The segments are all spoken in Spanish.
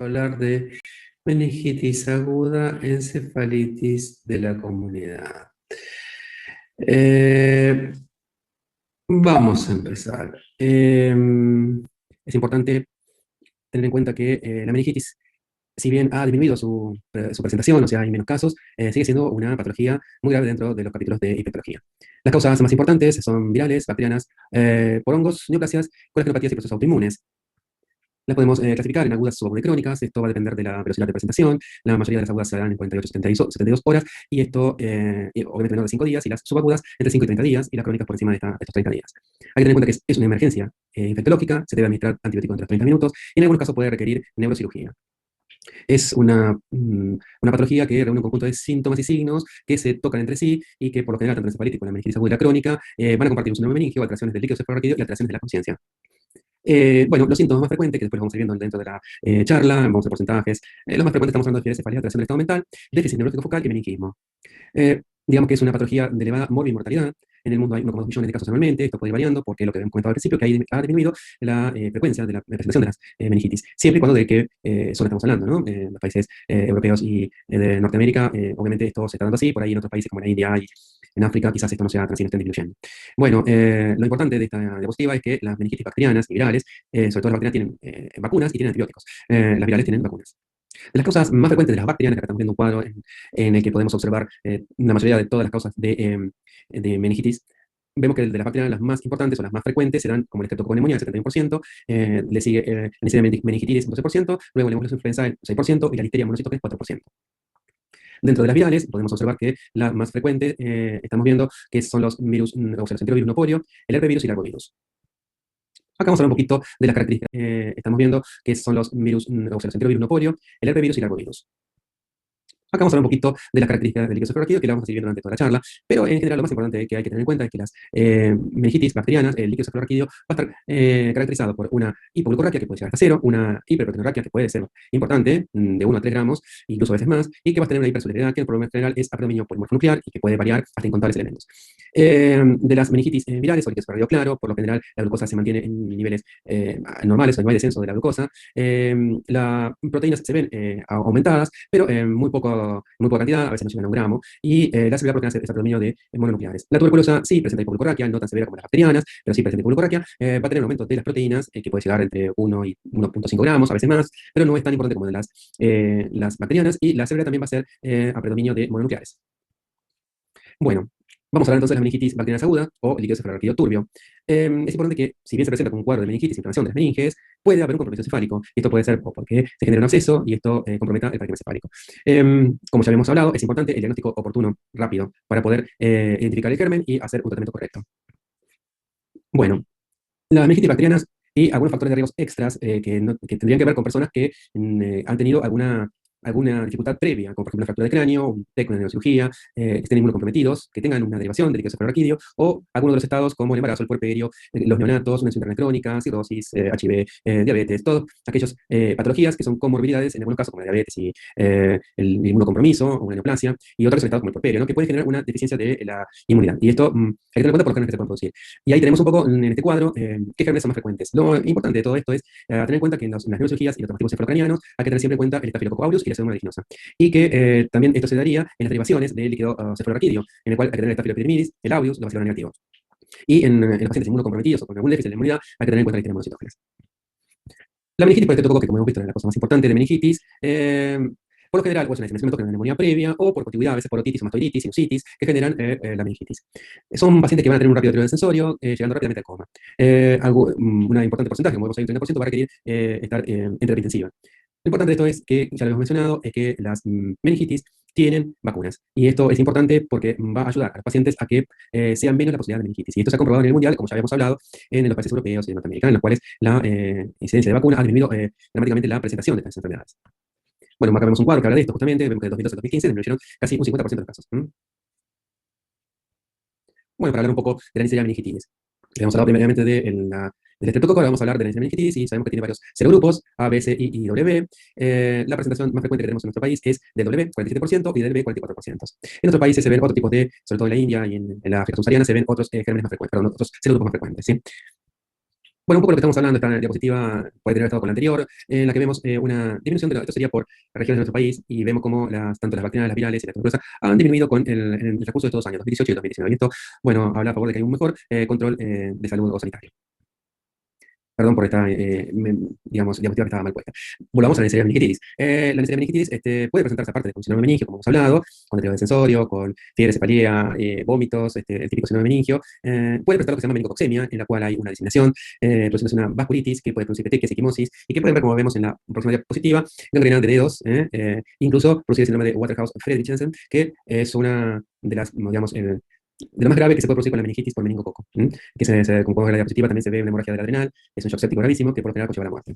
Hablar de meningitis aguda, encefalitis de la comunidad. Eh, Vamos a empezar. Es importante tener en cuenta que la meningitis, si bien ha disminuido su presentación, o sea, hay menos casos, sigue siendo una patología muy grave dentro de los capítulos de infectología. Las causas más importantes son virales, bacterianas, por hongos, neoplasias, coagulopatía y procesos autoinmunes. Las podemos clasificar en agudas, subagudas y crónicas. Esto va a depender de la velocidad de presentación. La mayoría de las agudas se dan en 48 72 horas, y esto obviamente menor de 5 días, y las subagudas entre 5 y 30 días, y las crónicas por encima de estos 30 días. Hay que tener en cuenta que es una emergencia infectológica, se debe administrar antibiótico entre los 30 minutos, y en algunos casos puede requerir neurocirugía. Es una patología que reúne un conjunto de síntomas y signos que se tocan entre sí y que por lo general, tanto la encefalitis como la meningitis aguda y la crónica, van a compartir un síndrome meningio, alteraciones del líquido cefalorraquídeo y alteraciones de la conciencia. Bueno, los síntomas más frecuentes, que después vamos a ir viendo dentro de la charla, vamos a ver porcentajes. Los más frecuentes estamos hablando de fiebre cefalea, alteración del estado mental, déficit neurológico focal y meningismo. Digamos que es una patología de elevada morbi-mortalidad. En el mundo hay 1,2 millones de casos anualmente. Esto puede ir variando porque lo que hemos comentado al principio, que ha disminuido la frecuencia de la presentación de las meningitis. Siempre y cuando de qué zona estamos hablando, ¿no? Los países europeos y de Norteamérica, obviamente esto se está dando así. Por ahí en otros países como en la India y en África quizás esto no sea tan así, no estén disminuyendo. Bueno, lo importante de esta diapositiva es que las meningitis bacterianas y virales, sobre todo las bacterias, tienen vacunas y tienen antibióticos. Las virales tienen vacunas. De las causas más frecuentes de las bacterianas, acá estamos viendo un cuadro en el que podemos observar la mayoría de todas las causas de meningitis. Vemos que de las bacterias las más importantes o las más frecuentes serán como el Streptococcus pneumoniae, el 71%, le sigue la Neisseria meningitis, 12%, luego la influenza, el 6%, y la Listeria monocytogenes, 4%. Dentro de las virales, podemos observar que la más frecuente, estamos viendo que son los virus, o sea, los enterovirus no polio, el herpesvirus y el arbovirus. Acá vamos a hablar un poquito de las características. Estamos viendo que son los virus, o sea, los enterovirus no polio, el herpesvirus y el arbovirus. Acá vamos a hablar un poquito de las características del líquido cefalorraquídeo, que la vamos a seguir viendo durante toda la charla, pero en general lo más importante que hay que tener en cuenta es que las meningitis bacterianas, el líquido cefalorraquídeo, va a estar caracterizado por una hipoglucurraquia, que puede llegar hasta 0, una hiperproteinorraquia, que puede ser importante, de 1 a 3 gramos, incluso a veces más, y que va a tener una hipersuricemia, que el problema general es predominio polimorfonuclear y que puede variar hasta incontables elementos. De las meningitis virales o líquido cefalorraquídeo claro, por lo general la glucosa se mantiene en niveles normales, o no hay descenso de la glucosa. Las proteínas se ven aumentadas, pero muy poca cantidad, a veces no llegan a 1 gramo, y la célula proteína es el predominio de mononucleares. La tuberculosa sí presenta hipoglucurraquia, no tan severa como las bacterianas, pero sí presenta hipoglucurraquia. Va a tener un aumento de las proteínas que puede llegar entre 1 y 1,5 gramos, a veces más, pero no es tan importante como de las bacterianas, y la célula también va a ser a predominio de mononucleares. Bueno, vamos a hablar entonces de la meningitis bacteriana aguda o líquido cefalorraquídeo turbio. Es importante que, si bien se presenta como un cuadro de meningitis, inflamación de las meninges, puede haber un compromiso cefálico. Esto puede ser porque se genera un absceso y esto comprometa el parénquima cefálico. Como ya habíamos hablado, es importante el diagnóstico oportuno, rápido, para poder identificar el germen y hacer un tratamiento correcto. Bueno, las meningitis bacterianas y algunos factores de riesgo extras que tendrían que ver con personas que han tenido alguna dificultad previa, como por ejemplo una fractura de cráneo, un TEC, una neurocirugía, que estén inmunocomprometidos, que tengan una derivación de líquido cefalorraquídeo, o algunos de los estados como el embarazo, el puerperio, los neonatos, una insuficiencia crónica, cirrosis, HIV, diabetes, todas aquellas patologías que son comorbilidades, en algunos casos como la diabetes y el inmunocompromiso, o una neoplasia, y otros estados como el puerperio, ¿no? Que pueden generar una deficiencia de la inmunidad. Y esto hay que tener en cuenta por los gérmenes que se pueden producir. Y ahí tenemos un poco en este cuadro qué gérmenes son más frecuentes. Lo importante de todo esto es tener en cuenta que en las neurocirugías y los traumatismos cefalocranianos hay que tener siempre en cuenta el estafilococcus aureus y la pseudomonas aeruginosa. Y que también esto se daría en las derivaciones del líquido cefalorraquídeo, en el cual hay que tener el estafiloepidermidis, el aureus, la bacillus negativo. Y en los pacientes inmunocomprometidos o con algún déficit de inmunidad hay que tener en cuenta la listeria monocytógenes. La meningitis por estreptococo, que como hemos visto es la cosa más importante de meningitis, por lo general, o es una inflamación de una neumonía previa, o por contigüidad, a veces por otitis o mastoiditis, sinusitis, que generan la meningitis. Son pacientes que van a tener un rápido deterioro del sensorio, llegando rápidamente al coma. Una importante porcentaje, como vemos ahí, un 30%, va a requerir estar en terapia intensiva. Lo importante de esto es que, ya lo hemos mencionado, es que las meningitis tienen vacunas. Y esto es importante porque va a ayudar a los pacientes a que sean menos la posibilidad de meningitis. Y esto se ha comprobado en el mundial, como ya habíamos hablado, en los países europeos y norteamericanos, en los cuales la incidencia de vacuna ha disminuido dramáticamente la presentación de estas enfermedades. Bueno, acá vemos un cuadro que habla de esto justamente, vemos que de 2012 a 2015 disminuyeron casi un 50% de los casos. Bueno, para hablar un poco de la Neisseria meningitis. Hemos hablado primeramente del estreptococo, ahora vamos a habber de la Neisseria meningitis, y sabemos que tiene varios serogrupos, A, B, C, I y W. La presentación más frecuente que tenemos en nuestro país es del W, 47%, y del B, 44%. En otros países se ven otros tipos sobre todo en la India y en la África subsahariana, se ven otros gérmenes más frecuentes, perdón, otros serogrupos más frecuentes, ¿sí? Bueno, un poco lo que estamos hablando, esta diapositiva puede tener estado con la anterior, en la que vemos una disminución esto sería por regiones de nuestro país, y vemos cómo tanto las bacterias, las virales y la tuberculosa han disminuido con el transcurso de estos dos años, 2018 y 2019. Y esto, bueno, habla a favor de que hay un mejor control de salud o sanitario. Perdón por esta, digamos, diapositiva que estaba mal puesta. Volvamos a la neisseria meningitis. La neisseria meningitis puede presentarse aparte de con síndrome meningio, como hemos hablado, con deterioro del sensorio, con fiebre, cefalea, vómitos, el típico síndrome meningio. Puede presentar lo que se llama meningococcemia, en la cual hay una diseminación, produciéndose una vasculitis que puede producir petequias, equimosis, y que pueden ver, como vemos en la próxima diapositiva, gangrena de dedos, incluso producir el síndrome de Waterhouse-Friderichsen, que es una de las, digamos, de lo más grave que se puede producir con la meningitis por meningococo. Que como en la diapositiva también se ve una hemorragia del adrenal, es un shock séptico gravísimo que por lo general conlleva la muerte.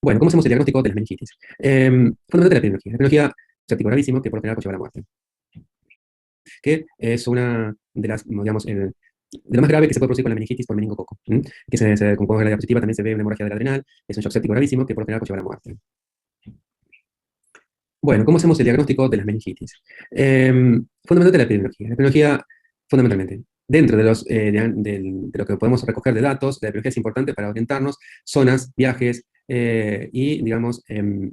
Bueno, ¿cómo hacemos el diagnóstico de las meningitis? Fundamentalmente la epidemiología. La epidemiología séptico gravísimo que por lo general conlleva la muerte. Que es una de las, digamos, de lo más grave que se puede producir con la meningitis por meningococo. Que como en la diapositiva también se ve una hemorragia del adrenal, es un shock séptico gravísimo que por lo general conlleva la muerte. Bueno, ¿cómo hacemos el diagnóstico de las meningitis? Fundamentalmente la epidemiología. La epidemiología, fundamentalmente, dentro de, de lo que podemos recoger de datos, la epidemiología es importante para orientarnos zonas, viajes y, digamos,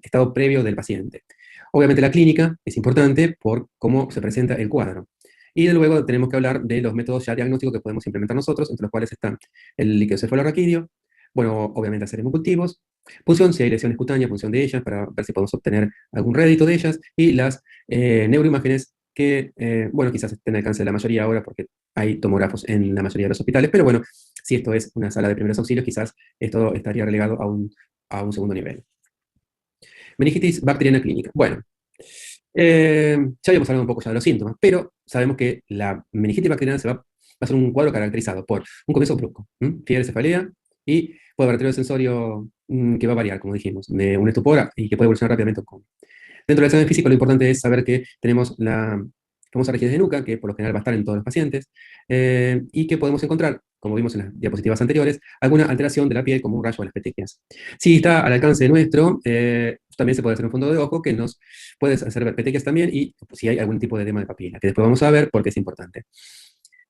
estado previo del paciente. Obviamente la clínica es importante por cómo se presenta el cuadro. Y luego tenemos que hablar de los métodos ya diagnósticos que podemos implementar nosotros, entre los cuales están el líquido cefalorraquídeo, bueno, obviamente hacer hemocultivos, punción si hay lesiones cutáneas, punción de ellas, para ver si podemos obtener algún rédito de ellas, y las neuroimágenes que, bueno, quizás estén al alcance de la mayoría ahora porque hay tomógrafos en la mayoría de los hospitales, pero bueno, si esto es una sala de primeros auxilios, quizás esto estaría relegado a un segundo nivel. Meningitis bacteriana clínica. Bueno, ya habíamos hablado un poco ya de los síntomas, pero sabemos que la meningitis bacteriana va a ser un cuadro caracterizado por un comienzo brusco, fiebre, cefalea, y puede haber deterioro sensorio que va a variar, como dijimos, de un estupor y que puede evolucionar rápidamente a un coma. Dentro del examen físico, lo importante es saber que tenemos la famosa rigidez de nuca, que por lo general va a estar en todos los pacientes, y que podemos encontrar, como vimos en las diapositivas anteriores, alguna alteración de la piel, como un rayo de las petequias. Si está al alcance nuestro, también se puede hacer un fondo de ojo que nos puede hacer ver petequias también, y si hay algún tipo de edema de papila, que después vamos a ver porque es importante.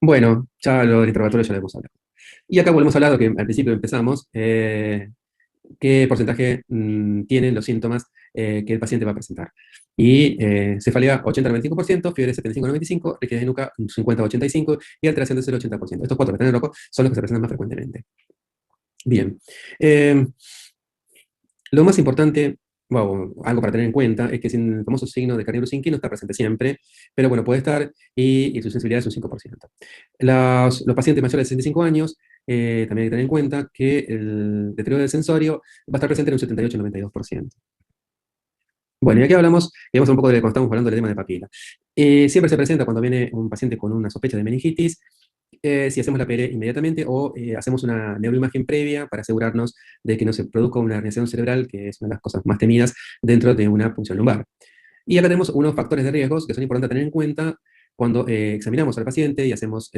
Bueno, ya lo del interrogatorio ya lo hemos hablado. Y acá volvemos a hablar de que al principio empezamos, qué porcentaje tienen los síntomas que el paciente va a presentar. Y cefalea 80-95%, fiebre 75-95%, rigidez de nuca 50-85% y alteración del suelo 80%. Estos cuatro que están en rojo son los que se presentan más frecuentemente. Bien. Lo más importante, bueno, algo para tener en cuenta, es que el famoso signo de Carniolo-Sinki no está presente siempre, pero bueno, puede estar, y su sensibilidad es un 5%. Los pacientes mayores de 65 años, también hay que tener en cuenta que el deterioro del sensorio va a estar presente en un 78-92%. Bueno, y aquí hablamos, y vamos a un poco de cuando estamos hablando del edema de papila. Siempre se presenta cuando viene un paciente con una sospecha de meningitis, si hacemos la PL inmediatamente o hacemos una neuroimagen previa para asegurarnos de que no se produzca una herniación cerebral, que es una de las cosas más temidas dentro de una punción lumbar. Y acá tenemos unos factores de riesgos que son importantes tener en cuenta cuando examinamos al paciente y hacemos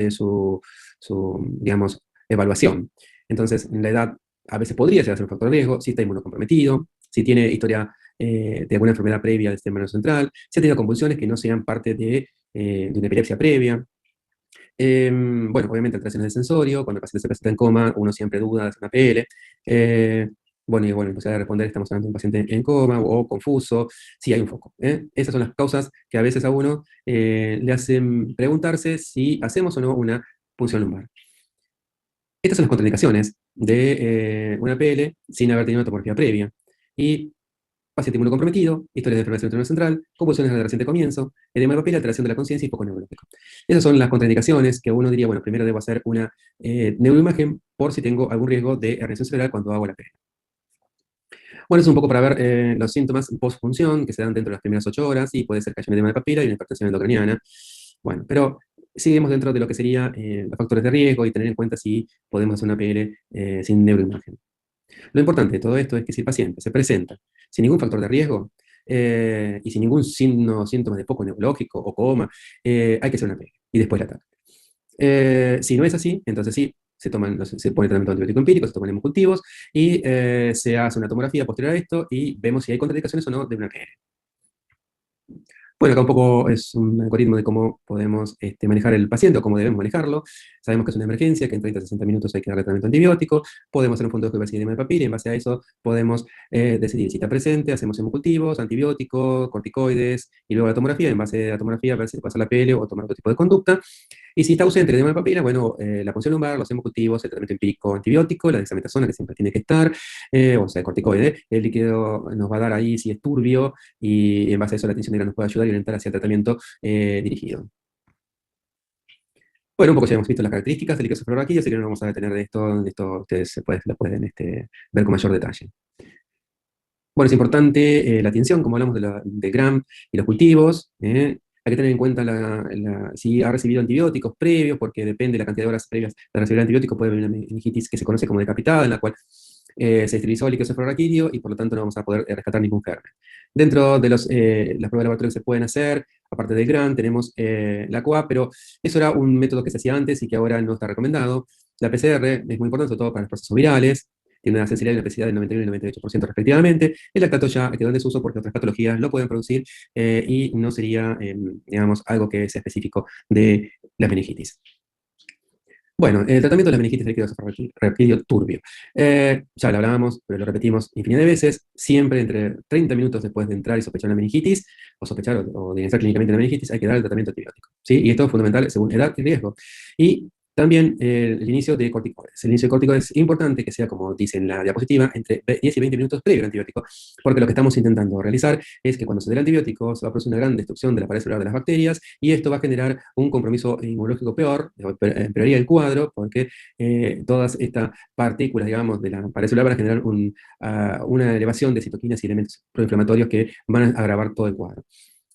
digamos, evaluación. Entonces, en la edad a veces podría ser un factor de riesgo, si está inmunocomprometido, si tiene historia de alguna enfermedad previa del sistema nervioso central, si ha tenido convulsiones que no sean parte de una epilepsia previa. Bueno, obviamente alteraciones del sensorio, cuando el paciente se presenta en coma, uno siempre duda de hacer una PL. Bueno, y bueno, empezar a responder, estamos hablando de un paciente en coma o confuso, si hay un foco. Esas son las causas que a veces a uno le hacen preguntarse si hacemos o no una punción lumbar. Estas son las contraindicaciones de una PL sin haber tenido una tomografía previa. Y paciente inmunocomprometido, historia de enfermedad cerebral central, convulsiones al reciente comienzo, edema de papila, alteración de la conciencia y foco neurológico. Esas son las contraindicaciones que uno diría, bueno, primero debo hacer una neuroimagen por si tengo algún riesgo de herniación cerebral cuando hago la PL. Bueno, es un poco para ver los síntomas post-función que se dan dentro de las primeras 8 horas, y puede ser que haya un edema de papila y una hipertensión endocriniana. Bueno, pero seguimos dentro de lo que serían los factores de riesgo y tener en cuenta si podemos hacer una PL sin neuroimagen. Lo importante de todo esto es que si el paciente se presenta sin ningún factor de riesgo y sin ningún síntoma de foco neurológico o coma, hay que hacer una PL y después la TAC. Si no es así, entonces sí, se pone tratamiento antibiótico empírico, se toman hemocultivos y se hace una tomografía posterior a esto y vemos si hay contraindicaciones o no de una PL. Bueno, acá un poco es un algoritmo de cómo podemos manejar el paciente o cómo debemos manejarlo. Sabemos que es una emergencia, que en 30 a 60 minutos hay que darle tratamiento antibiótico. Podemos hacer un punto de hipercidemia de papila y en base a eso podemos decidir si está presente, hacemos hemocultivos, antibióticos, corticoides y luego la tomografía. En base a la tomografía, ver si pasa la PL o tomar otro tipo de conducta. Y si está ausente el edema de papila, bueno, la punción lumbar, los hemocultivos, el tratamiento empírico antibiótico, la dexametasona que siempre tiene que estar, o sea, el corticoide. El líquido nos va a dar ahí si es turbio y en base a eso la tensión negra nos puede ayudar y orientar hacia el tratamiento dirigido. Bueno, un poco ya hemos visto las características del líquido cefalorraquídeo, así que no nos vamos a detener de esto ustedes lo pueden ver con mayor detalle. Bueno, es importante la atención, como hablamos de Gram y los cultivos. Hay que tener en cuenta si ha recibido antibióticos previos, porque depende de la cantidad de horas previas de recibir antibióticos, puede haber una meningitis que se conoce como decapitada, en la cual se esterilizó el líquido cefalorraquídeo y por lo tanto no vamos a poder rescatar ningún germen. Dentro de las pruebas de laboratorio que se pueden hacer, aparte del GRAN, tenemos la COA, pero eso era un método que se hacía antes y que ahora no está recomendado. La PCR es muy importante, sobre todo para los procesos virales, tiene una sensibilidad y una especificidad del 91 y 98% respectivamente. El lactato ya quedó en desuso porque otras patologías lo pueden producir y no sería, digamos, algo que sea específico de la meningitis. Bueno, el tratamiento de la meningitis líquido cefalorraquídeo turbio. Ya lo hablábamos, pero lo repetimos infinidad de veces, siempre entre 30 minutos después de entrar y sospechar una meningitis, o sospechar o diagnosticar clínicamente una meningitis, hay que dar el tratamiento antibiótico. ¿Sí? Y esto es fundamental según edad y riesgo. Y también el inicio de corticoides. El inicio de corticoides es importante que sea, como dice en la diapositiva, entre 10 y 20 minutos previo al antibiótico, porque lo que estamos intentando realizar es que cuando se dé el antibiótico se va a producir una gran destrucción de la pared celular de las bacterias y esto va a generar un compromiso inmunológico peor, empeoraría el cuadro, porque todas estas partículas, digamos, de la pared celular van a generar una elevación de citoquinas y elementos proinflamatorios que van a agravar todo el cuadro.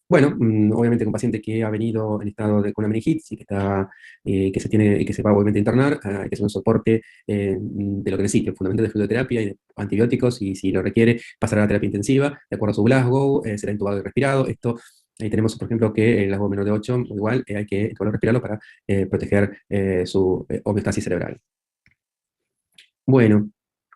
Bueno, obviamente con un paciente que ha venido en estado con una meningitis y que se va obviamente a internar, hay que hacer un soporte de lo que necesite, fundamentalmente de fluidoterapia y de antibióticos, y si lo requiere, pasará a la terapia intensiva, de acuerdo a su Glasgow, será intubado y respirado. Esto, ahí tenemos, por ejemplo, que el Glasgow menor de 8, igual hay que intubarlo y respirarlo para proteger su homeostasis cerebral. Bueno,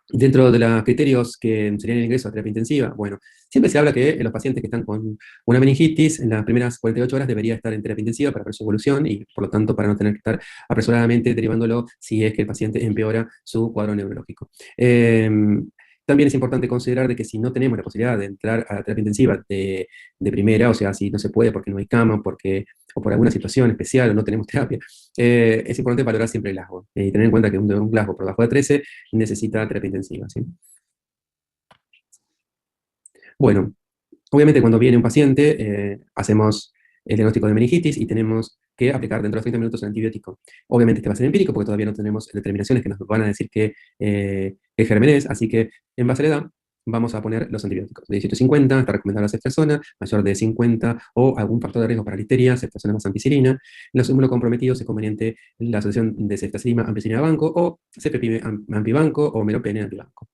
dentro de los criterios que serían el ingreso a terapia intensiva, bueno, siempre se habla que los pacientes que están con una meningitis en las primeras 48 horas debería estar en terapia intensiva para ver su evolución y, por lo tanto, para no tener que estar apresuradamente derivándolo si es que el paciente empeora su cuadro neurológico. También es importante considerar de que si no tenemos la posibilidad de entrar a la terapia intensiva de primera, o sea, si no se puede porque no hay cama, o por alguna situación especial o no tenemos terapia, es importante valorar siempre el Glasgow y tener en cuenta que un Glasgow por debajo de 13 necesita terapia intensiva, ¿sí? Bueno, obviamente cuando viene un paciente, hacemos el diagnóstico de meningitis y tenemos que aplicar dentro de 30 minutos el antibiótico. Obviamente este va a ser empírico porque todavía no tenemos determinaciones que nos van a decir qué germen es, así que en base a la edad vamos a poner los antibióticos. De 18 a 50 está recomendada la ceftriaxona, mayor de 50 o algún factor de riesgo para listeria, ceftriaxona más ampicilina. En los inmunocomprometidos es conveniente la asociación de ceftazidima ampicilina banco o CPP ampibanco o meropenem ampibanco.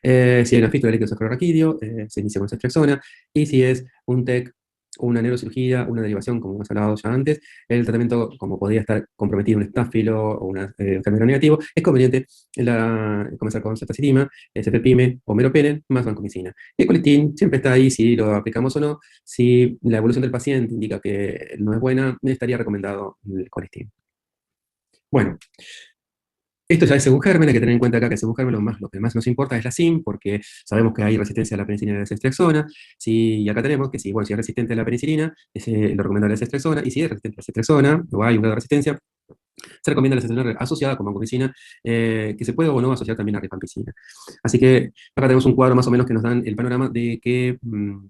Si hay una fístula de líquido cefalorraquídeo, se inicia con ceftriaxona, y si es un TEC, una neurocirugía, una derivación, como hemos hablado ya antes, el tratamiento, como podría estar comprometido un estáfilo o un enfermero negativo, es conveniente comenzar con ceftazidima, cefepime o meropenem, más vancomicina. Y el colitin siempre está ahí si lo aplicamos o no. Si la evolución del paciente indica que no es buena, estaría recomendado el colitin. Bueno, esto ya es según germen, hay que tener en cuenta acá que según germen lo que más nos importa es la SIM, porque sabemos que hay resistencia a la penicilina y a la ceftriaxona. Y acá tenemos que si es resistente a la penicilina, lo recomendable es la ceftriaxona, y si es resistente a la ceftriaxona, o hay un grado de resistencia, se recomienda la ceftriaxona asociada con vancomicina, que se puede o no asociar también a rifampicina. Así que acá tenemos un cuadro más o menos que nos dan el panorama de qué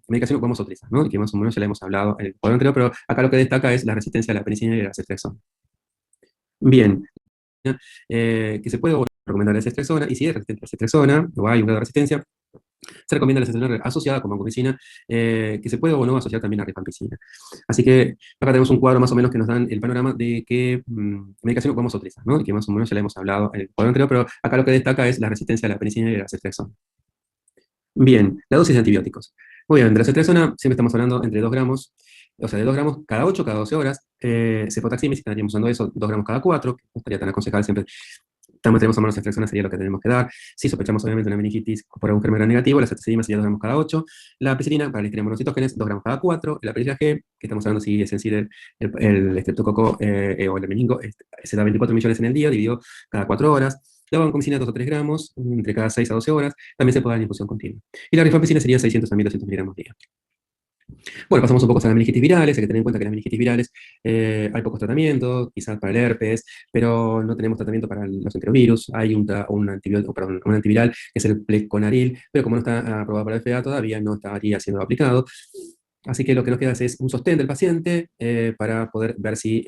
medicación vamos a utilizar, ¿no? Y que más o menos ya la hemos hablado en el cuadro anterior, pero acá lo que destaca es la resistencia a la penicilina y a la ceftriaxona. Bien, que se puede recomendar la ceftriaxona, y si es resistente a la ceftriaxona, o hay un grado de resistencia, se recomienda la ceftriaxona asociada con vancomicina, que se puede o no asociar también a rifampicina. Así que acá tenemos un cuadro más o menos que nos dan el panorama de qué medicación vamos a utilizar, ¿no? Y que más o menos ya la hemos hablado en el cuadro anterior, pero acá lo que destaca es la resistencia a la penicilina y a la ceftriaxona. Bien, la dosis de antibióticos. Muy bien, de la ceftriaxona siempre estamos hablando entre 2 gramos, o sea, de 2 gramos cada 8, cada 12 horas. Cefotaxime, si estaríamos usando eso, 2 gramos cada 4, que no estaría tan aconsejable siempre tenemos hormonas ceftriaxona sería lo que tenemos que dar. Si sospechamos obviamente una meningitis por algún germen negativo, la ceftriaxona sería 2 gramos cada 8. La ampicilina para la listeria monocitógenes, 2 gramos cada 4. La perilla G, que estamos hablando si es en sí el estreptococo o el meningo, se da 24 millones en el día, dividido cada 4 horas. La vancomicina 2 o 3 gramos, entre cada 6 a 12 horas. También se puede dar en infusión continua. Y la rifampicina sería 600 a 1200 miligramos día. Bueno, pasamos un poco a las meningitis virales. Hay que tener en cuenta que las meningitis virales hay pocos tratamientos, quizás para el herpes, pero no tenemos tratamiento para los enterovirus. Hay un antibiótico, perdón, un antiviral que es el pleconaril, pero como no está aprobado para el FDA todavía, no estaría siendo aplicado. Así que lo que nos queda es un sostén del paciente para poder ver si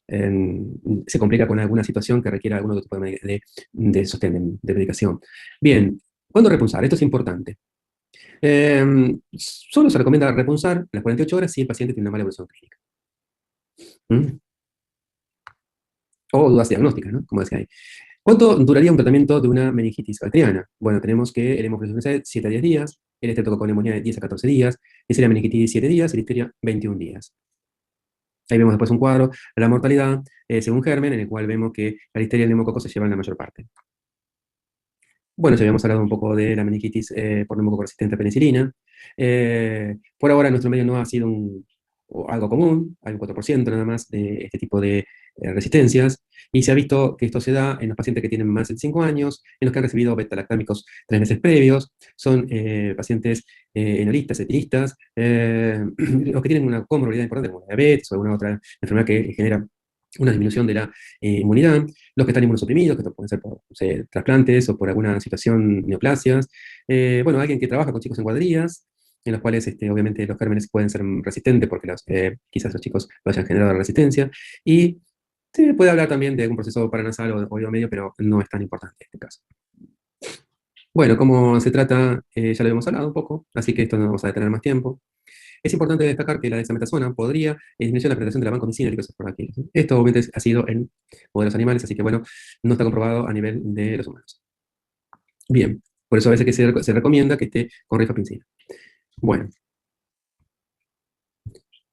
se complica con alguna situación que requiera algún otro tipo de sostén, de medicación. Bien, ¿cuándo repulsar? Esto es importante. Solo se recomienda repulsar las 48 horas si el paciente tiene una mala evolución clínica. ¿Mm? O dudas diagnósticas, ¿no? Como decía ahí. ¿Cuánto duraría un tratamiento de una meningitis bacteriana? Bueno, tenemos que el hemofilus 7 a 10 días, el estreptococo neumonía de 10 a 14 días, la meningitis 7 días y la listeria 21 días. Ahí vemos después un cuadro de la mortalidad según germen, en el cual vemos que la listeria y el neumococo se llevan la mayor parte. Bueno, ya habíamos hablado un poco de la meningitis por neumococo resistente a penicilina. Por ahora en nuestro medio no ha sido algo común, hay un 4% nada más de este tipo de resistencias, y se ha visto que esto se da en los pacientes que tienen más de 5 años, en los que han recibido beta-lactámicos 3 meses previos, son pacientes enolistas, etilistas, los que tienen una comorbilidad importante como la diabetes o alguna otra enfermedad que genera una disminución de la inmunidad, los que están inmunosuprimidos, que pueden ser por no sé, trasplantes o por alguna situación, neoplasias, bueno, alguien que trabaja con chicos en guarderías, en los cuales obviamente los gérmenes pueden ser resistentes porque quizás los chicos lo hayan generado la resistencia, y se puede hablar también de algún proceso paranasal o oído medio, pero no es tan importante en este caso. Bueno, como se trata, ya lo habíamos hablado un poco, así que esto no vamos a detener más tiempo. Es importante destacar que la dexametasona podría disminuir la penetración de la vancomicina y glicocephaloraquilos. Esto obviamente ha sido en modelos animales, así que bueno, no está comprobado a nivel de los humanos. Bien, por eso a veces que se recomienda que esté con rifampicina. Bueno,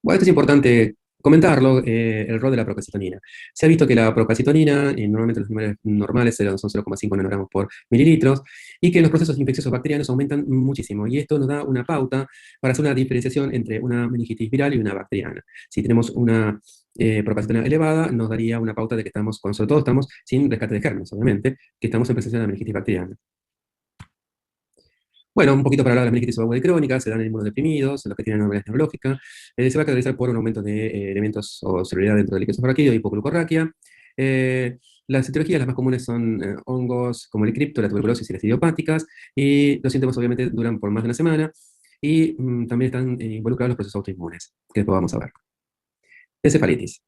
esto es importante comentarlo, el rol de la procalcitonina. Se ha visto que la procalcitonina, normalmente los niveles normales son 0,5 nanogramos por mililitros, y que los procesos infecciosos bacterianos aumentan muchísimo, y esto nos da una pauta para hacer una diferenciación entre una meningitis viral y una bacteriana. Si tenemos una procalcitonina elevada, nos daría una pauta de que estamos, sobre todo estamos sin rescate de gérmenes, obviamente, que estamos en presencia de la meningitis bacteriana. Bueno, un poquito para hablar de las meningitis aguda y crónica, se dan en inmunodeprimidos, en los que tienen anormalidad neurológica, se va a caracterizar por un aumento de elementos o celularidad dentro del líquido cefalorraquídeo y hipoglucorraquia. Las etiologías, las más comunes son hongos como el cripto, la tuberculosis y las idiopáticas, y los síntomas obviamente duran por más de una semana, y también están involucrados los procesos autoinmunes, que después vamos a ver. Encefalitis.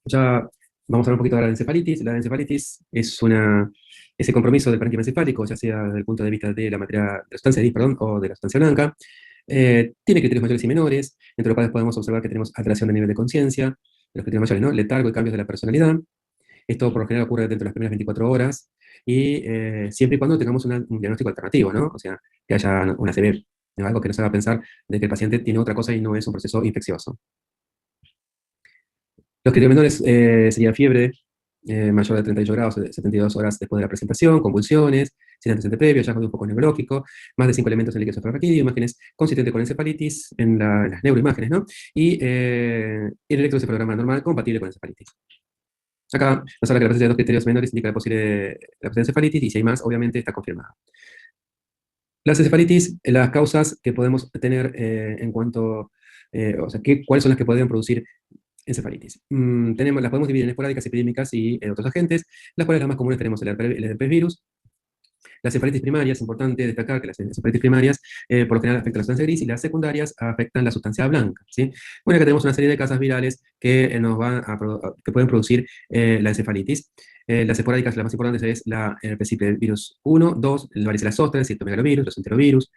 Ya vamos a hablar un poquito ahora de encefalitis. La encefalitis es ese compromiso del parénquima encefálico, ya sea desde el punto de vista de la materia, de la sustancia gris, perdón, o de la sustancia blanca. Tiene criterios mayores y menores, entre los cuales podemos observar que tenemos alteración del nivel de conciencia, de los criterios mayores, ¿no? Letargo y cambios de la personalidad. Esto por lo general ocurre dentro de las primeras 24 horas, y siempre y cuando tengamos un diagnóstico alternativo, ¿no? O sea, que haya una CB, algo que nos haga pensar de que el paciente tiene otra cosa y no es un proceso infeccioso. Los criterios menores serían fiebre mayor de 38 grados, 72 horas después de la presentación, convulsiones, sin antecedente previo, hallazgo de un foco neurológico, más de 5 elementos en el líquido cefalorraquídeo, imágenes consistentes con encefalitis en las neuroimágenes, ¿no? Y el electroencefalograma normal compatible con encefalitis. Acá nos habla que la presencia de dos criterios menores indica la posible la presencia de encefalitis, y si hay más, obviamente está confirmada. Las encefalitis, las causas que podemos tener en cuanto, o sea, cuáles son las que podrían producir encefalitis. Las podemos dividir en esporádicas, epidémicas y otros agentes, las cuales las más comunes tenemos el herpes virus. Las encefalitis primarias, es importante destacar que las encefalitis primarias por lo general afectan la sustancia gris, y las secundarias afectan la sustancia blanca, ¿sí? Bueno, acá tenemos una serie de causas virales que, que pueden producir la encefalitis. Las esporádicas, la más importante es la herpes simple virus 1, 2, el varicela zoster, el citomegalovirus, los enterovirus,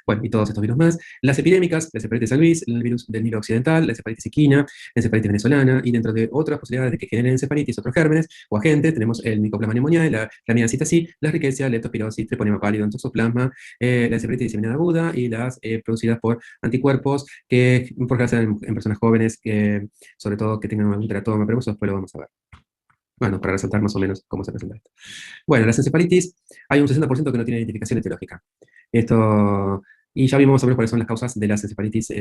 bueno, y todos estos virus más. Las epidémicas, la encefalitis Salvis, el virus del Nilo occidental, la encefalitis equina, la encefalitis venezolana, y dentro de otras posibilidades de que generen encefalitis, otros gérmenes o agentes, tenemos el Mycoplasma pneumoniae, la Clamida citasi, la Rickettsia, leptospirosis, treponema pálido en toxoplasma, la encefalitis diseminada aguda, y las producidas por anticuerpos que por ejemplo en personas jóvenes, sobre todo que tengan algún teratoma, pero eso después lo vamos a ver. Bueno, para resaltar más o menos cómo se presenta esto. Bueno, las encefalitis, hay un 60% que no tiene identificación etiológica. Esto, y ya vimos más o menos cuáles son las causas de las encefalitis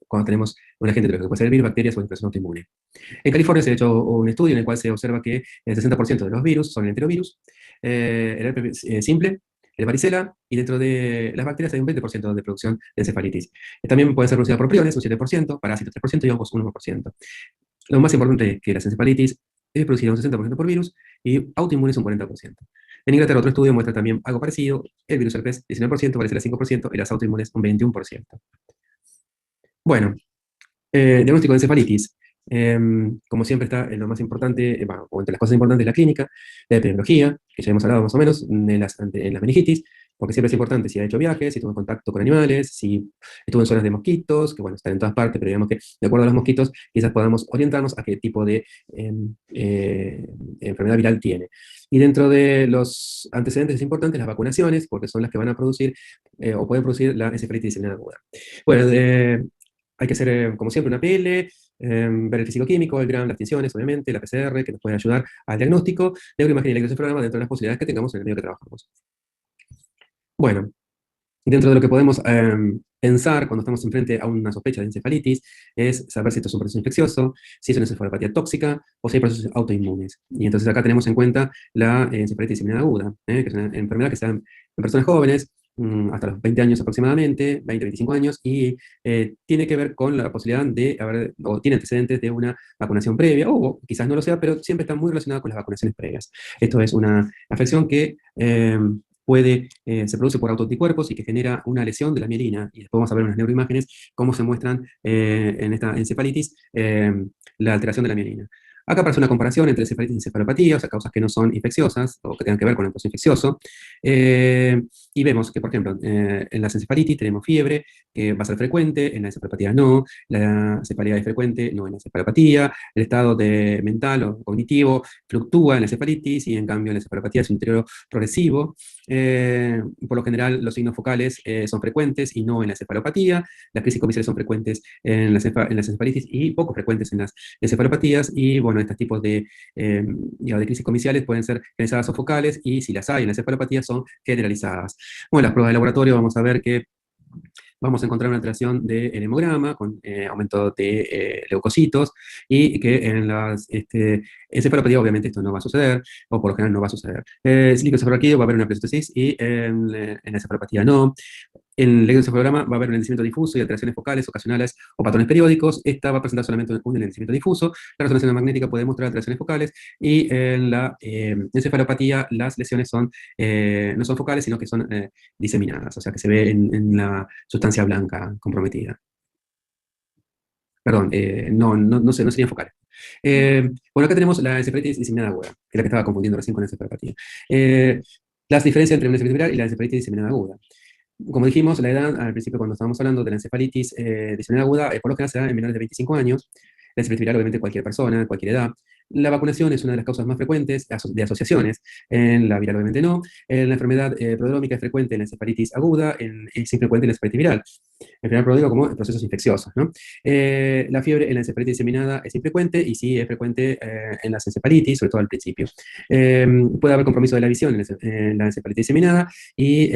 cuando tenemos un agente etiológico, puede ser el virus, bacterias o infección autoinmune. En California se ha hecho un estudio en el cual se observa que el 60% de los virus son el enterovirus, el herpes simple, el varicela, y dentro de las bacterias hay un 20% de producción de encefalitis. También puede ser producida por priones, un 7%, parásitos 3% y hongos un 1%. Lo más importante es que las encefalitis es producida un 60% por virus y autoinmunes un 40%. En Inglaterra otro estudio muestra también algo parecido, el virus herpes 19%, varicela 5% y las autoinmunes un 21%. Bueno, diagnóstico de encefalitis. Como siempre está en lo más importante, bueno, o entre las cosas importantes, la clínica, la epidemiología, que ya hemos hablado más o menos, en la meningitis, porque siempre es importante si ha hecho viajes, si tuvo contacto con animales, si estuvo en zonas de mosquitos, que bueno, están en todas partes, pero digamos que de acuerdo a los mosquitos, quizás podamos orientarnos a qué tipo de enfermedad viral tiene. Y dentro de los antecedentes es importante las vacunaciones, porque son las que van a producir o pueden producir la encefalitis diseminada aguda. Bueno, hay que hacer, como siempre, una PL, ver el físico-químico, el GRAM, las tinciones, obviamente, la PCR, que nos puede ayudar al diagnóstico, neuroimagen y electroencefalograma dentro de las posibilidades que tengamos en el medio que trabajamos. Bueno, dentro de lo que podemos pensar cuando estamos enfrente a una sospecha de encefalitis es saber si esto es un proceso infeccioso, si es una encefalopatía tóxica o si hay procesos autoinmunes. Y entonces acá tenemos en cuenta la encefalitis diseminada aguda, que es una enfermedad que se da en personas jóvenes, hasta los 20 años aproximadamente, 20-25 años, y tiene que ver con la posibilidad de haber, o tiene antecedentes de una vacunación previa, o quizás no lo sea, pero siempre está muy relacionada con las vacunaciones previas. Esto es una afección que se produce por autoanticuerpos y que genera una lesión de la mielina, y después vamos a ver unas neuroimágenes cómo se muestran en esta encefalitis la alteración de la mielina. Acá aparece una comparación entre encefalitis y encefalopatía, o sea, causas que no son infecciosas o que tengan que ver con el proceso infeccioso. Y vemos que, por ejemplo, en las encefalitis tenemos fiebre, que va a ser frecuente, en la encefalopatía no, la cefalea es frecuente, no en la encefalopatía, el estado mental o cognitivo fluctúa en la encefalitis y en cambio en la encefalopatía es un deterioro progresivo. Por lo general, los signos focales son frecuentes y no en la encefalopatía. Las crisis comerciales son frecuentes en las encefalitis y poco frecuentes en las encefalopatías. Y bueno, estos tipos de crisis comiciales pueden ser generalizadas o focales, y si las hay en la encefalopatía son generalizadas. Bueno, las pruebas de laboratorio vamos a ver que vamos a encontrar una alteración del hemograma con aumento de leucocitos, y que en las encefalopatía obviamente esto no va a suceder, o por lo general no va a suceder. El líquido va a haber una plestosis y en la encefalopatía no. En el electroencefalograma va a haber un enlentecimiento difuso y alteraciones focales ocasionales o patrones periódicos. Esta va a presentar solamente un enlentecimiento difuso. La resonancia magnética puede mostrar alteraciones focales, y en la encefalopatía las lesiones no son focales, sino que son diseminadas, o sea que se ve en la sustancia blanca comprometida. Perdón, no serían focales. Bueno, acá tenemos la encefalitis diseminada aguda, que es la que estaba confundiendo recién con la encefalopatía. Las diferencias entre una encefalitis viral y la encefalitis diseminada aguda. Como dijimos, la edad, al principio cuando estábamos hablando de la encefalitis diseminada aguda, por lo general se da en menores de 25 años. La encefalitis viral, obviamente, cualquier persona, cualquier edad. La vacunación es una de las causas más frecuentes de asociaciones. En la viral, obviamente, no. En la enfermedad prodrómica es frecuente en la encefalitis aguda, es infrecuente en la encefalitis viral. Enfermedad prodrómica como procesos infecciosos, ¿no? La fiebre en la encefalitis diseminada es infrecuente, y sí es frecuente en las encefalitis, sobre todo al principio. Puede haber compromiso de la visión en la encefalitis diseminada, y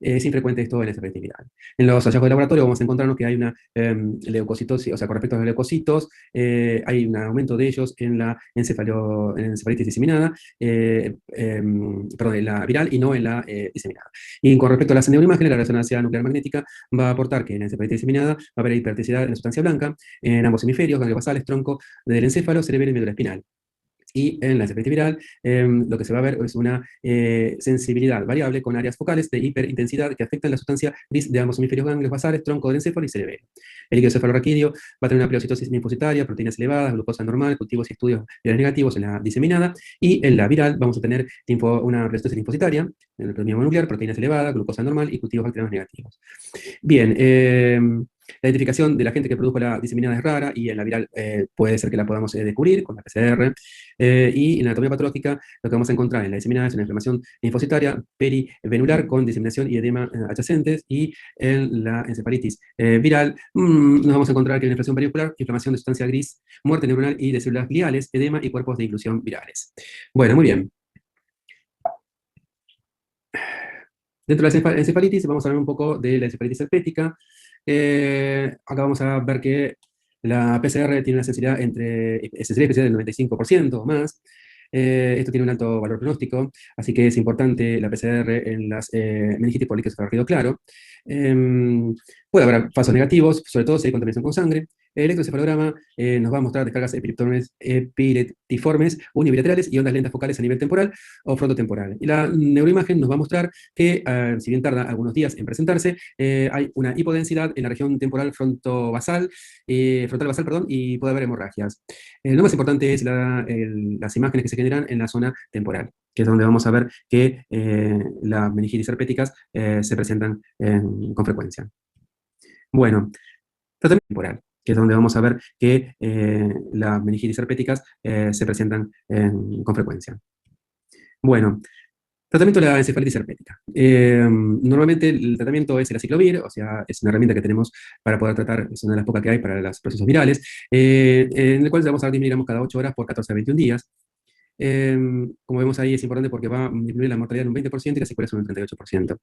es infrecuente esto en la encefalitis viral. En los hallazgos de laboratorio vamos a encontrarnos que hay una leucocitosis, o sea, con respecto a los leucocitos, hay un aumento de ellos en la encefalitis diseminada, perdón, en la viral y no en la diseminada. Y con respecto a las neuroimágenes, la resonancia nuclear magnética va a aportar que en la encefalitis diseminada va a haber hipertensidad en la sustancia blanca, en ambos hemisferios, ganglios basales, tronco del encéfalo, cerebelo y médula espinal. Y en la encefalitis viral, lo que se va a ver es una sensibilidad variable con áreas focales de hiperintensidad que afectan la sustancia gris de ambos hemisferios, ganglios basales, tronco del encéfalo y cerebelo. El líquido cefalorraquídeo va a tener una pleocitosis linfocitaria, proteínas elevadas, glucosa normal, cultivos y estudios virales negativos en la diseminada, y en la viral vamos a tener una pleocitosis linfocitaria, en el plasma nuclear, proteínas elevadas, glucosa normal y cultivos bacterianos negativos. Bien, La identificación de la gente que produjo la diseminada es rara y en la viral puede ser que la podamos descubrir con la PCR. Y en la anatomía patológica lo que vamos a encontrar en la diseminada es una inflamación linfocitaria perivenular con diseminación y edema adyacentes, y en la encefalitis viral nos vamos a encontrar que en la inflamación periocular, inflamación de sustancia gris, muerte neuronal y de células gliales, edema y cuerpos de inclusión virales. Bueno, muy bien. Dentro de la encefalitis vamos a hablar un poco de la encefalitis herpética. Acá vamos a ver que la PCR tiene una sensibilidad especial del 95% o más. Esto tiene un alto valor pronóstico, así que es importante la PCR en las meningitis por líquido claro. Puede haber falsos negativos, sobre todo si hay contaminación con sangre. El electroencefalograma nos va a mostrar descargas epiletiformes unilaterales y ondas lentas focales a nivel temporal o frontotemporal. Y la neuroimagen nos va a mostrar que, si bien tarda algunos días en presentarse, hay una hipodensidad en la región temporal frontal basal, perdón, y puede haber hemorragias. Lo más importante es las imágenes que se generan en la zona temporal, que es donde vamos a ver que las meningitis herpéticas se presentan con frecuencia. Bueno, tratamiento temporal, que es donde vamos a ver que las meningitis herpéticas se presentan con frecuencia. Bueno, tratamiento de la encefalitis herpética. Normalmente el tratamiento es el aciclovir, o sea, es una herramienta que tenemos para poder tratar, es una de las pocas que hay para los procesos virales, en el cual vamos a dar 10 miligramos cada 8 horas por 14 a 21 días. Como vemos ahí, es importante porque va a disminuir la mortalidad en un 20% y la secuelas en un 38%.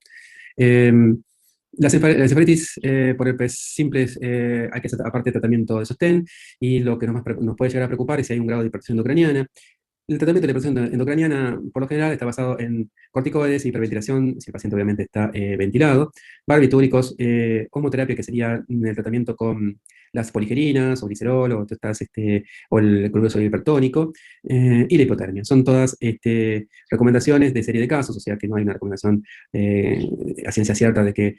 La encefalitis por herpes simples hay que hacer aparte de tratamiento de sostén, y lo que nos puede llegar a preocupar es si hay un grado de hipertensión ucraniana. El tratamiento de la hipertensión endocraniana, por lo general, está basado en corticoides, hiperventilación, si el paciente obviamente está ventilado, barbitúricos, homoterapia, que sería el tratamiento con las poligerinas, o glicerol, o el cloruro de sodio hipertónico, y la hipotermia. Son todas recomendaciones de serie de casos, o sea que no hay una recomendación a ciencia cierta de que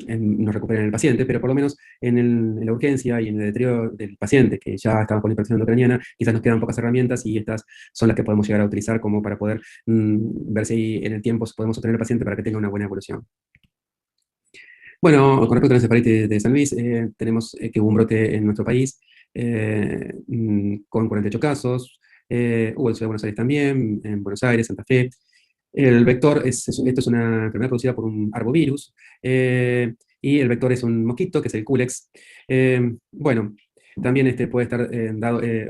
nos recuperen el paciente, pero por lo menos en la urgencia y en el deterioro del paciente que ya estaba con hipertensión endocraniana, quizás nos quedan pocas herramientas, y estas son las que podemos llegar a utilizar como para poder ver si en el tiempo podemos sostener al paciente para que tenga una buena evolución. Bueno, con respecto a la encefalitis de San Luis, tenemos que hubo un brote en nuestro país con 48 casos, hubo en Ciudad de Buenos Aires también, en Buenos Aires, Santa Fe. El vector esto es una enfermedad producida por un arbovirus, y el vector es un mosquito, que es el culex. Bueno, también puede estar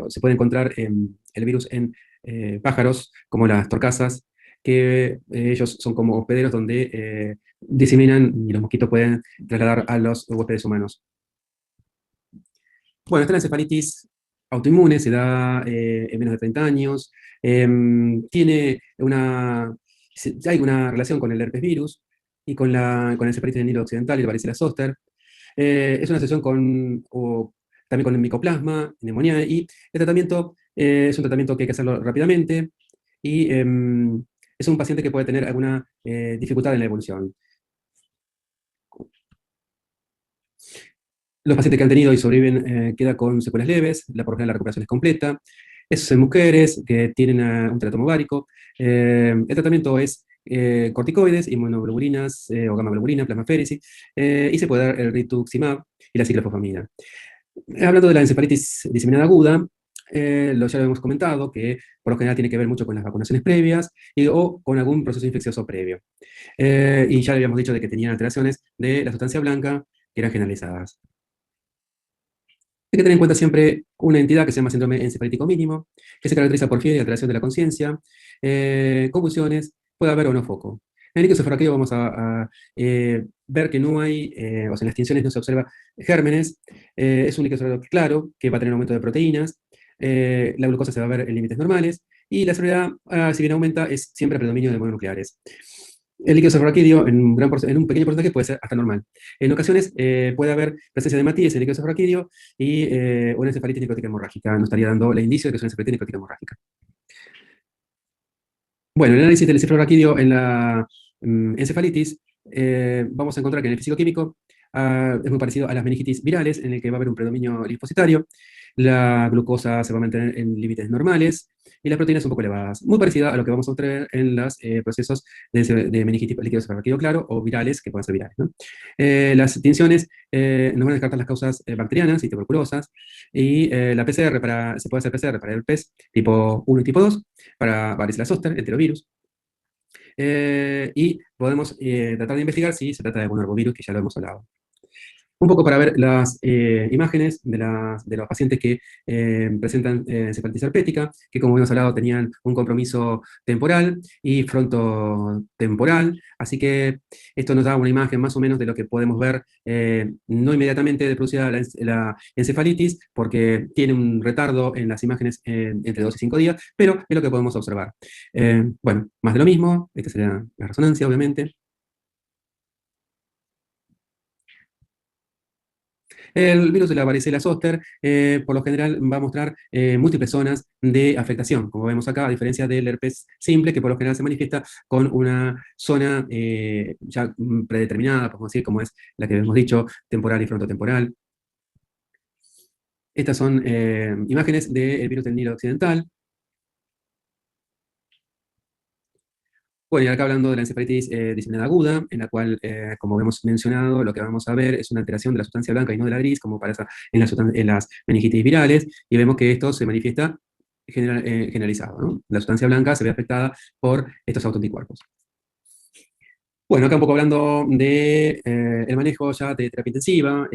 se puede encontrar el virus en pájaros, como las torcasas, que ellos son como hospederos donde diseminan, y los mosquitos pueden trasladar a los huéspedes humanos. Bueno, esta es la encefalitis autoinmune, se da en menos de 30 años, tiene hay una relación con el herpes virus y con la encefalitis del Nilo Occidental y la varicela zoster. Es una asociación también con el micoplasma, neumonía, y el tratamiento es un tratamiento que hay que hacerlo rápidamente, y es un paciente que puede tener alguna dificultad en la evolución. Los pacientes que han tenido y sobreviven quedan con secuelas leves, por lo general la recuperación es completa. Eso es en mujeres que tienen un teratoma ovárico. El tratamiento es corticoides, inmunoglobulinas o gamma-globulina, plasmaféresis, y se puede dar el rituximab y la ciclofosfamida. Hablando de la encefalitis diseminada aguda, ya lo hemos comentado, que por lo general tiene que ver mucho con las vacunaciones previas o con algún proceso infeccioso previo. Y ya le habíamos dicho de que tenían alteraciones de la sustancia blanca que eran generalizadas. Hay que tener en cuenta siempre una entidad que se llama síndrome encefalítico mínimo, que se caracteriza por fiebre y alteración de la conciencia, convulsiones, puede haber o no foco. En el líquido cefalorraquídeo vamos a ver que no hay, o sea, en las tinciones no se observa gérmenes, es un líquido cefalorraquídeo claro, que va a tener aumento de proteínas, la glucosa se va a ver en límites normales, y la severidad, si bien aumenta, es siempre a predominio de mononucleares. El líquido cefalorraquídeo en un pequeño porcentaje puede ser hasta normal. En ocasiones puede haber presencia de hematíes en el líquido cefalorraquídeo y una encefalitis necrótica hemorrágica. Nos estaría dando el indicio de que es una encefalitis necrótica hemorrágica. Bueno, el análisis del cefalorraquídeo en la encefalitis, vamos a encontrar que en el físico-químico es muy parecido a las meningitis virales, en el que va a haber un predominio linfocitario, la glucosa se va a mantener en límites normales, y las proteínas un poco elevadas. Muy parecida a lo que vamos a obtener en los procesos de meningitis líquido cefalorraquídeo claro o virales, que pueden ser virales, ¿no? Las tinciones nos van a descartar las causas bacterianas y tuberculosas, y la PCR se puede hacer PCR para el PES tipo 1 y tipo 2, para varicela zoster, enterovirus, y podemos tratar de investigar si se trata de algún arbovirus, que ya lo hemos hablado. Un poco para ver las imágenes de los pacientes que presentan encefalitis herpética, que como hemos hablado tenían un compromiso temporal y frontotemporal, así que esto nos da una imagen más o menos de lo que podemos ver, no inmediatamente de producida la encefalitis, porque tiene un retardo en las imágenes entre 2 y 5 días, pero es lo que podemos observar. Bueno, más de lo mismo, esta sería la resonancia, obviamente. El virus de la varicela zoster, por lo general, va a mostrar múltiples zonas de afectación, como vemos acá, a diferencia del herpes simple, que por lo general se manifiesta con una zona ya predeterminada, podemos decir, como es la que hemos dicho, temporal y frontotemporal. Estas son imágenes del virus del Nilo occidental. Bueno, y acá hablando de la encefalitis diseminada aguda, en la cual, como hemos mencionado, lo que vamos a ver es una alteración de la sustancia blanca y no de la gris, como pasa en las meningitis virales, y vemos que esto se manifiesta generalizado, ¿no? La sustancia blanca se ve afectada por estos autoanticuerpos. Bueno, acá un poco hablando de el manejo ya de terapia intensiva,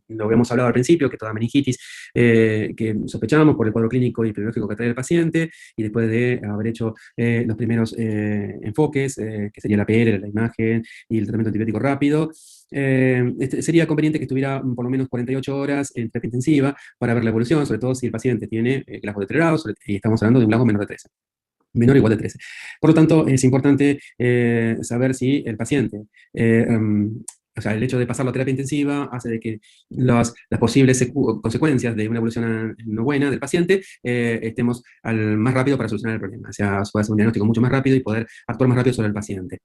lo habíamos hablado al principio, que toda meningitis que sospechamos por el cuadro clínico y epidemiológico que trae el paciente, y después de haber hecho los primeros enfoques, que sería la PR, la imagen y el tratamiento antibiótico rápido, sería conveniente que estuviera por lo menos 48 horas en terapia intensiva para ver la evolución, sobre todo si el paciente tiene GLASO deteriorado, y estamos hablando de un GLASO menor de 13, menor o igual de 13. Por lo tanto, es importante saber si el paciente, o sea, el hecho de pasarlo a terapia intensiva hace de que las posibles consecuencias de una evolución no buena del paciente estemos al más rápido para solucionar el problema. O sea, puede hacer un diagnóstico mucho más rápido y poder actuar más rápido sobre el paciente.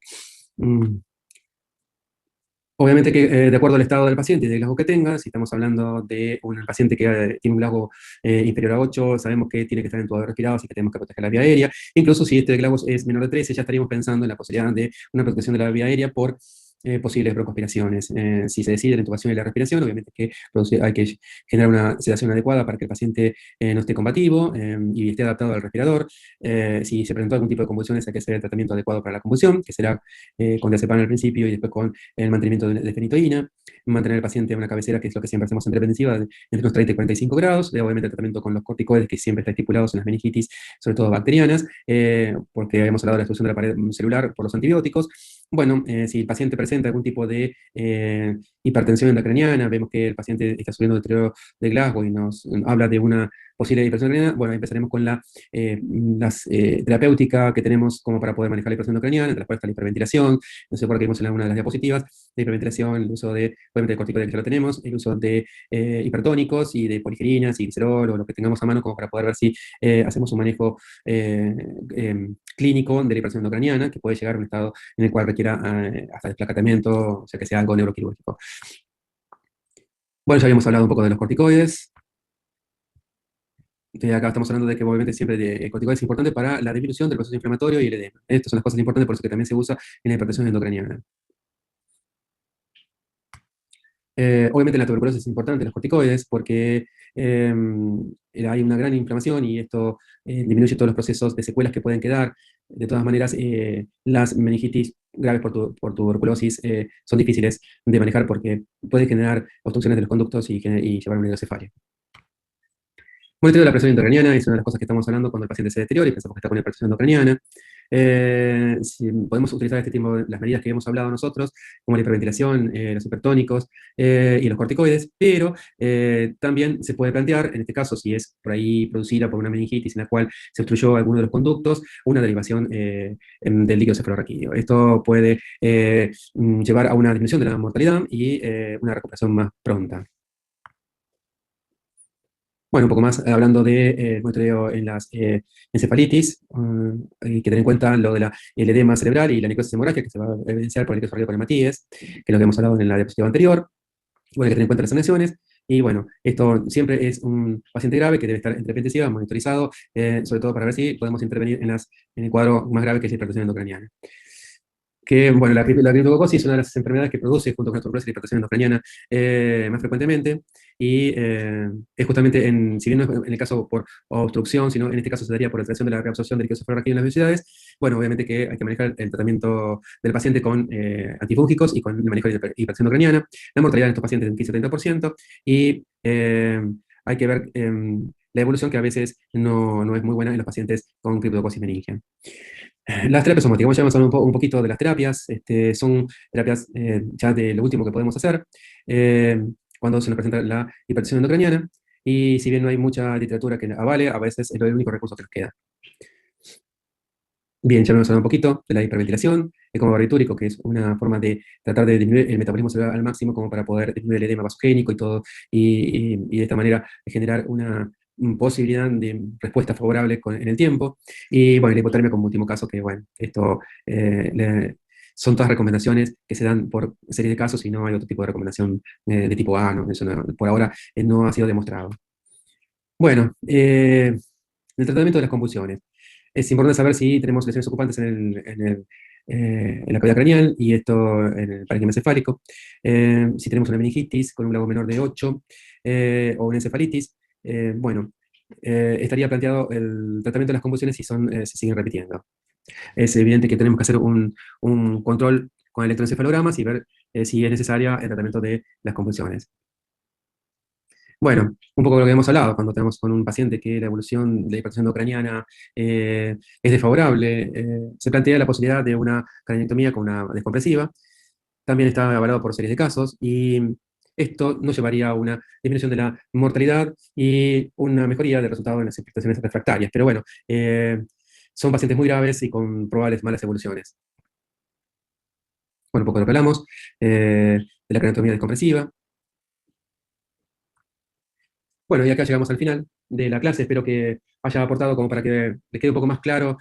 Obviamente que de acuerdo al estado del paciente y del GLASO que tenga, si estamos hablando de un paciente que tiene un GLASO inferior a 8, sabemos que tiene que estar en todo respirado, así que tenemos que proteger la vía aérea. Incluso si este GLASO es menor de 13, ya estaríamos pensando en la posibilidad de una protección de la vía aérea por posibles broncoaspiraciones. Si se decide la intubación y la respiración, obviamente que hay que generar una sedación adecuada para que el paciente no esté combativo y esté adaptado al respirador. Si se presentó algún tipo de convulsiones, hay que hacer el tratamiento adecuado para la convulsión, que será con diazepam al principio y después con el mantenimiento de fenitoína, mantener al paciente en una cabecera, que es lo que siempre hacemos en terapia intensiva, entre unos 30 y 45 grados, obviamente el tratamiento con los corticoides, que siempre está estipulados en las meningitis, sobre todo bacterianas, porque habíamos hablado de la destrucción de la pared celular por los antibióticos. Bueno, si el paciente presenta algún tipo de hipertensión intracraniana, vemos que el paciente está sufriendo deterioro de Glasgow y nos habla de una posible hipertensión intracraniana, bueno, empezaremos con la terapéutica que tenemos como para poder manejar la hipertensión intracraniana, entre las cuales está la hiperventilación, no sé por qué vimos en alguna de las diapositivas, la hiperventilación, el uso de, obviamente, de corticoides que ya lo tenemos, el uso de hipertónicos y de poligerinas y glicerol o lo que tengamos a mano como para poder ver si hacemos un manejo clínico de la hipertensión endocraniana, que puede llegar a un estado en el cual requiera hasta desplacatamiento, o sea que sea algo neuroquirúrgico. Bueno, ya habíamos hablado un poco de los corticoides. Acá estamos hablando de que obviamente siempre el corticoide es importante para la disminución del proceso inflamatorio y el edema. Estas son las cosas importantes, por eso que también se usa en la hipertensión endocraniana. Obviamente la tuberculosis es importante, los corticoides, porque hay una gran inflamación y esto disminuye todos los procesos de secuelas que pueden quedar. De todas maneras, las meningitis graves por tuberculosis son difíciles de manejar porque pueden generar obstrucciones de los conductos y llevar a una hidrocefalia. Monitoreo de la presión intracraniana es una de las cosas que estamos hablando cuando el paciente se deteriora y pensamos que está con hipertensión endocraniana. Si podemos utilizar este tipo de las medidas que hemos hablado nosotros, como la hiperventilación, los hipertónicos y los corticoides, pero también se puede plantear, en este caso, si es por ahí producida por una meningitis en la cual se obstruyó alguno de los conductos, una derivación del líquido cefalorraquídeo. Esto puede llevar a una disminución de la mortalidad y una recuperación más pronta. Bueno, un poco más hablando de monitoreo en las encefalitis, hay que tener en cuenta lo de el edema cerebral y la necrosis hemorrágica que se va a evidenciar por el caso de Matías, que es lo que hemos hablado en la diapositiva anterior. Bueno, hay que tener en cuenta las sanciones. Y bueno, esto siempre es un paciente grave que debe estar en terapia intensiva, monitorizado, sobre todo para ver si podemos intervenir en el cuadro más grave que es la hipertensión endocraniana. que, bueno, la criptococosis es una de las enfermedades que produce, junto con la tuberculosis y la hipertensión endocraniana, más frecuentemente, y es justamente, si bien no es en el caso por obstrucción, sino en este caso se daría por alteración de la reabsorción del líquido cefalorraquídeo en las velocidades. Bueno, obviamente que hay que manejar el tratamiento del paciente con antifúngicos y con el manejo de la hipertensión endocraniana. La mortalidad en estos pacientes es un 15-30%, y hay que ver la evolución, que a veces no es muy buena en los pacientes con criptococosis meningia. Las terapias somáticas, vamos a avanzar un poquito de las terapias. Son terapias ya de lo último que podemos hacer eh, cuando se nos presenta la hipertensión endocraniana, y si bien no hay mucha literatura que avale, a veces es el único recurso que nos queda. Bien, ya hemos hablado un poquito de la hiperventilación, el coma barbitúrico, que es una forma de tratar de disminuir el metabolismo celular al máximo, como para poder disminuir el edema vasogénico y todo, y de esta manera generar una posibilidad de respuesta favorable en el tiempo. Y bueno, la hipotermia como último caso, que bueno, esto son todas recomendaciones que se dan por serie de casos, y no hay otro tipo de recomendación de tipo A, ¿no? Eso por ahora no ha sido demostrado. Bueno, el tratamiento de las convulsiones. Es importante saber si tenemos lesiones ocupantes en la cavidad craneal, y esto en el parénquima encefálico. Si tenemos una meningitis con un grado menor de 8, o una encefalitis, bueno, estaría planteado el tratamiento de las convulsiones si se siguen repitiendo. Es evidente que tenemos que hacer un control con electroencefalogramas y ver si es necesaria el tratamiento de las convulsiones. Bueno, un poco de lo que hemos hablado, cuando tenemos con un paciente que la evolución de la hipertensión ucraniana es desfavorable, se plantea la posibilidad de una craniectomía con una descompresiva. También está avalado por series de casos, y esto nos llevaría a una disminución de la mortalidad y una mejoría del resultado en las infectaciones refractarias. Pero bueno, son pacientes muy graves y con probables malas evoluciones. Bueno, un poco de lo que hablamos, de la craniotomía descompresiva. Bueno, y acá llegamos al final de la clase. Espero que haya aportado como para que les quede un poco más claro